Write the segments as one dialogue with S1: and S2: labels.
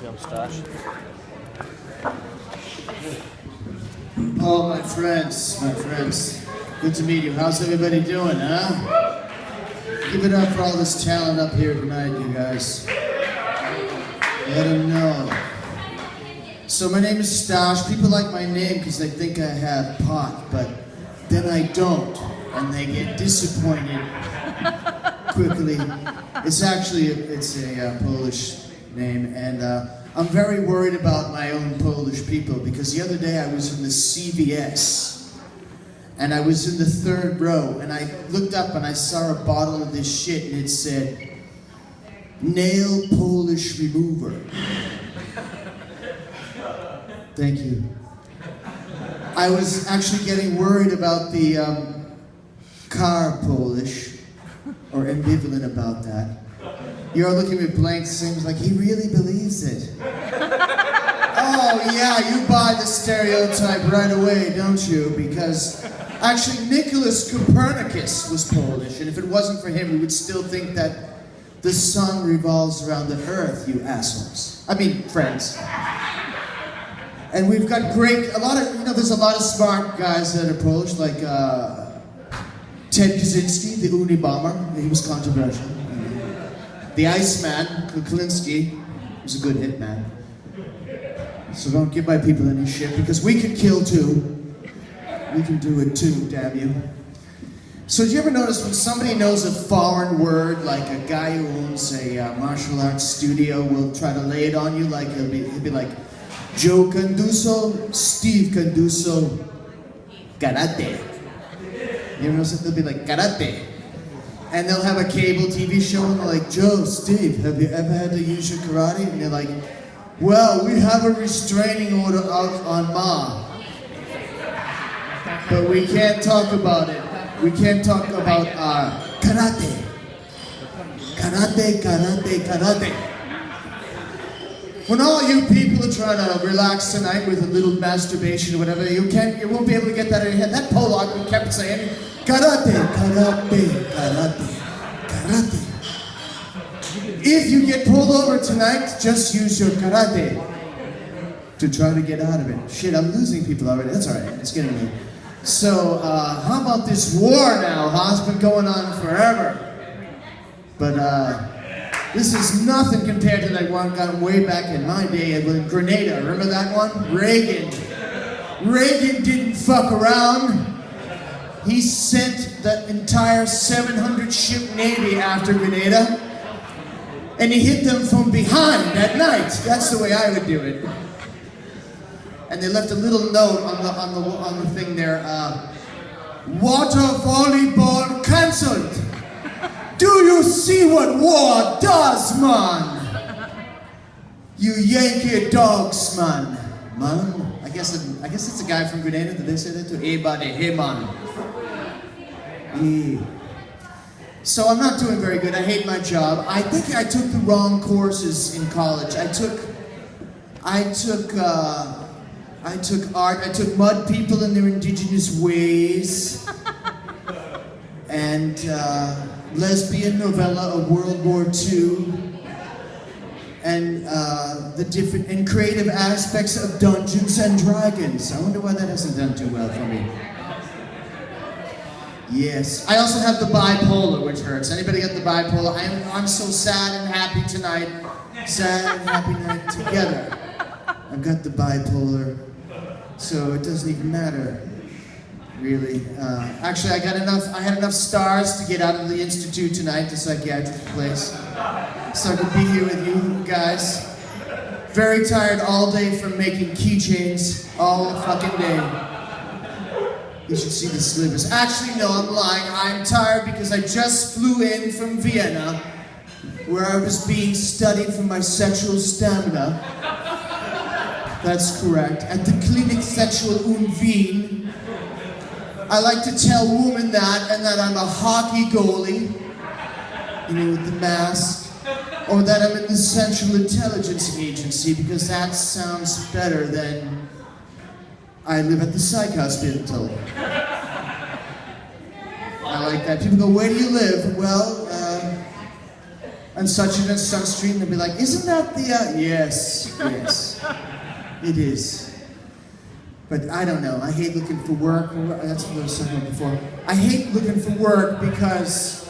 S1: film stash.
S2: Oh, my friends. Good to meet you. How's everybody doing, huh? Give it up for all this talent up here tonight, you guys. Let them know. So my name is Stash. People like my name because they think I have pot, but then I don't, and they get disappointed quickly. It's actually a Polish name, and I'm very worried about my own Polish people because the other day I was in the CVS and I was in the third row and I looked up and I saw a bottle of this shit and it said, "Nail Polish Remover." Thank you. I was actually getting worried about the car Polish, or ambivalent about that. You're looking at me blank, seems like he really believes it. Oh yeah, you buy the stereotype right away, don't you? Because actually Nicholas Copernicus was Polish, and if it wasn't for him, we would still think that the sun revolves around the earth, you assholes. I mean, friends. And we've got there's a lot of smart guys that are Polish, like Ted Kaczynski, the Unabomber, he was controversial. The Iceman, Kuklinski, was a good hitman. So don't give my people any shit, because we can kill too. We can do it too, damn you. So do you ever notice when somebody knows a foreign word, like a guy who owns a martial arts studio will try to lay it on you, like he'll be like, Joe can do so, Steve can do so, karate. You know, they'll be like, karate. And they'll have a cable TV show and they're like, Joe, Steve, have you ever had to use your karate? And they're like, well, we have a restraining order out on Ma. But we can't talk about it. We can't talk about karate. Karate, karate, karate. When all you people are trying to relax tonight with a little masturbation or whatever, you won't be able to get that in your head. That Polak who kept saying, karate, karate, karate, karate. If you get pulled over tonight, just use your karate to try to get out of it. Shit, I'm losing people already. That's all right. It's getting me. So, how about this war now, huh? It's been going on forever. But, this is nothing compared to that one got way back in my day in Grenada. Remember that one? Reagan. Reagan didn't fuck around. He sent the entire 700-ship Navy after Grenada, and he hit them from behind at night. That's the way I would do it. And they left a little note on the thing there. Water volleyball cancelled. Do you see what war does, man? You Yankee dogs, man. Man? I guess it's a guy from Grenada. Did they say that to? Hey, buddy. Hey, man. Hey. So I'm not doing very good. I hate my job. I think I took the wrong courses in college. I took art. I took mud people and their indigenous ways. And lesbian novella of World War II, and the different and creative aspects of Dungeons and Dragons. I wonder why that hasn't done too well for me. Yes, I also have the bipolar, which hurts. Anybody got the bipolar? I'm so sad and happy tonight. Sad and happy night together. I've got the bipolar, so it doesn't even matter. Really. Actually, I had enough stars to get out of the institute tonight, the psychiatric place. So I could be here with you guys. Very tired all day from making keychains all fucking day. You should see the slivers. Actually, no, I'm lying. I'm tired because I just flew in from Vienna, where I was being studied for my sexual stamina. That's correct. At the Klinik Sexual und Wien. I like to tell women that, and that I'm a hockey goalie, you know, with the mask, or that I'm in the Central Intelligence Agency, because that sounds better than I live at the psych hospital. I like that. People go, where do you live? Well, on such and such street, and they'll be like, isn't that the, yes, it is. But I don't know, I hate looking for work. That's what I was talking about before. I hate looking for work because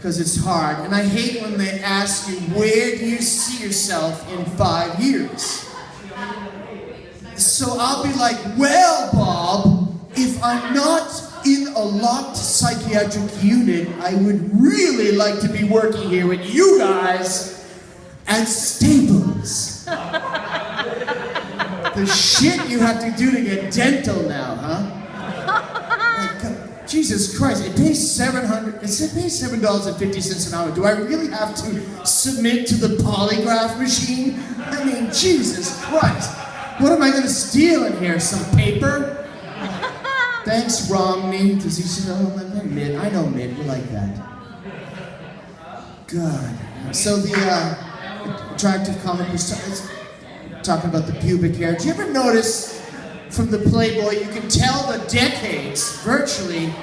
S2: it's hard. And I hate when they ask you, where do you see yourself in 5 years? So I'll be like, well, Bob, if I'm not in a locked psychiatric unit, I would really like to be working here with you guys at Staples. The shit you have to do to get dental now, huh? Like, Jesus Christ, it pays $7.50 an hour. Do I really have to submit to the polygraph machine? I mean, Jesus Christ. What am I going to steal in here? Some paper? Thanks, Romney. Does he say, oh, Mitt? I know Mitt. You like that. God. So the attractive comic was talking about the pubic hair. Do you ever notice from the Playboy, you can tell the decades, virtually,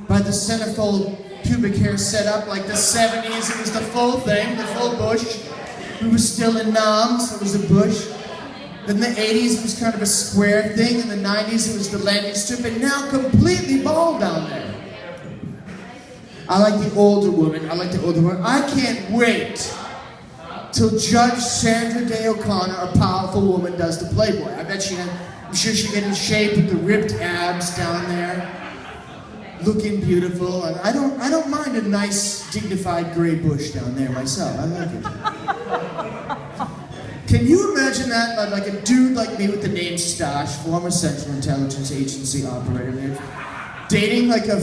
S2: by the centerfold pubic hair set up, like the 70s, it was the full thing, the full bush. We were still in noms, it was a bush. Then the 80s, it was kind of a square thing. In the 90s, it was the landing strip, and now completely bald down there. I like the older woman, I can't wait till Judge Sandra Day O'Connor, a powerful woman, does the Playboy. I'm sure she'll get in shape with the ripped abs down there, looking beautiful. And I don't mind a nice, dignified gray bush down there myself. I like it. Can you imagine that, like a dude like me with the name Stash, former Central Intelligence Agency operator, dating like a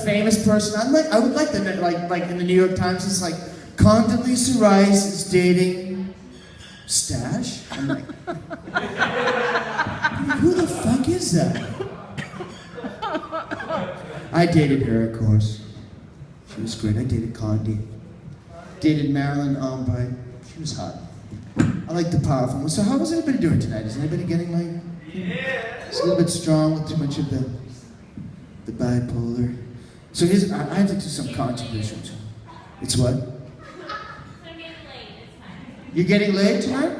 S2: famous person? I would like that, like in the New York Times, it's like, Condoleezza Rice is dating Stash? I'm like, who the fuck is that? I dated her, of course. She was great. I dated Condi. Dated Marilyn Albright. She was hot. I like the powerful one. So how was everybody doing tonight? Is anybody getting like... It's a little bit strong with too much of the bipolar. So here's... I have to do some controversial too. It's what? You're getting laid tonight?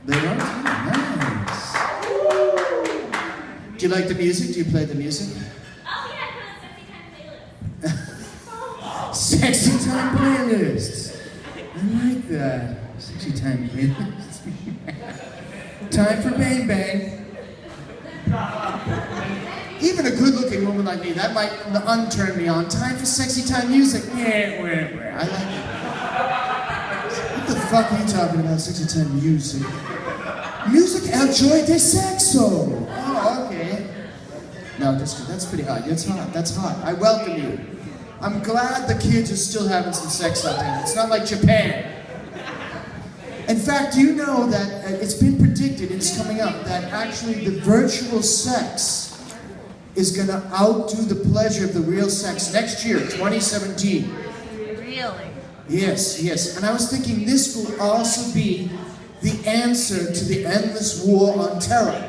S2: Laid on tonight? Nice. Do you like the music? Do you play the music?
S1: Oh yeah, I put on Sexy Time
S2: Sexy
S1: playlist.
S2: time playlists. I like that. Sexy time playlists. Time for bang bang. Even a good-looking woman like me, that might unturn me on. Time for sexy time music. Yeah, I like it. What the fuck are you talking about, sexy time music? Music el joy de sexo. Oh, okay. No, that's pretty hot. That's hot. I welcome you. I'm glad the kids are still having some sex out there. It's not like Japan. In fact, do you know that it's been predicted, it's coming up, that actually the virtual sex is going to outdo the pleasure of the real sex next year, 2017.
S1: Really?
S2: Yes. And I was thinking this will also be the answer to the endless war on terror.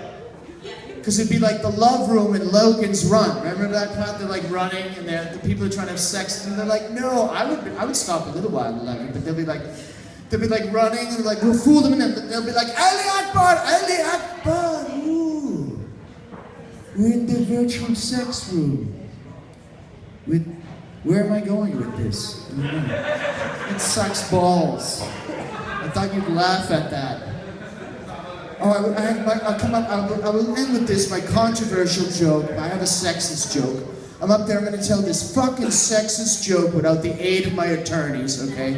S2: Because it'd be like the Love Room in Logan's Run. Remember that part? They're like running and the people are trying to have sex and they're like, no, I would stop a little while, but they'll be like running and like, we'll fool them and then they'll be like, Ali Akbar! Ooh. We're in the virtual sex room. Where am I going with this? I don't know. It sucks balls. I thought you'd laugh at that. Oh, I will end with this, my controversial joke. I have a sexist joke. I'm up there, I'm going to tell this fucking sexist joke without the aid of my attorneys, okay?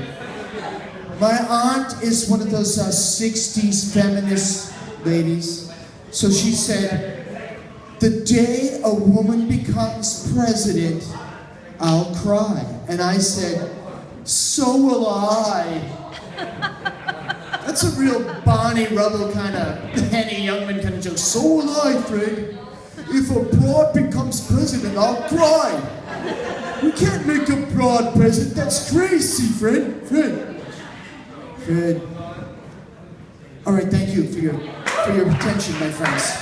S2: My aunt is one of those 60s feminist ladies. So she said, the day a woman becomes president, I'll cry. And I said, so will I. That's a real Barney Rubble kind of Henny Youngman kind of joke. So will I, Fred. If a broad becomes president, I'll cry. We can't make a broad president. That's crazy, Fred. Fred. All right, thank you for your attention, my friends.